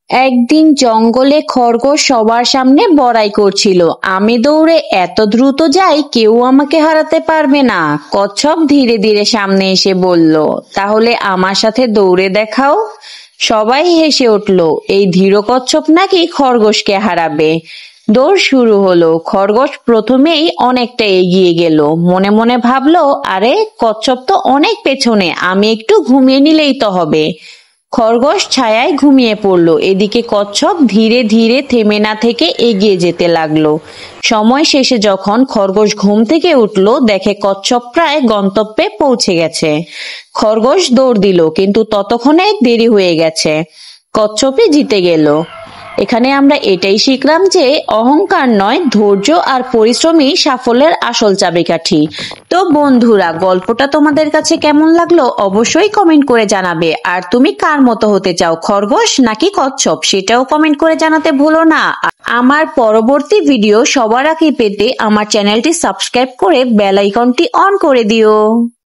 একদিন জঙ্গলে খরগোশ সবার সামনে বড়াই করছিল। আমি দৌড়ে এত দ্রুত যাই কেউ আমাকে হারাতে পারবে না। কচ্ছপ ধীরে ধীরে সামনে এসে বলল, তাহলে আমার সাথে দৌড়ে দেখাও। সবাই হেসে উঠল, এই ধীর কচ্ছপ নাকি খরগোশকে হারাবে। দৌড় শুরু হলো। খরগোশ প্রথমেই অনেকটা এগিয়ে গেল। মনে মনে ভাবলো, আরে কচ্ছপ তো অনেক পেছনে, আমি একটু ঘুমিয়ে নিলেই তো হবে। খরগোশ ছায়ায় ঘুমিয়ে পড়ল। এদিকে কচ্ছপ ধীরে ধীরে থেমে না থেকে এগিয়ে যেতে লাগলো। সময় শেষে যখন খরগোশ ঘুম থেকে উঠল, দেখে কচ্ছপ প্রায় গন্তব্যে পৌঁছে গেছে। খরগোশ দৌড় দিল, কিন্তু ততক্ষণে দেরি হয়ে গেছে। কচ্ছপই জিতে গেল। এখানে আমরা এটাই শিখলাম যে অহংকার নয়, ধৈর্য আর পরিশ্রমই সাফল্যের আসল চাবিকাঠি। তো বন্ধুরা, গল্পটা তোমাদের কাছে কেমন লাগলো অবশ্যই কমেন্ট করে জানাবে। আর তুমি কার মতো হতে চাও, খরগোশ নাকি কচ্ছপ, সেটাও কমেন্ট করে জানাতে ভুলো না। আমার পরবর্তী ভিডিও সবার আগে পেতে আমার চ্যানেলটি সাবস্ক্রাইব করে বেল আইকনটি অন করে দিও।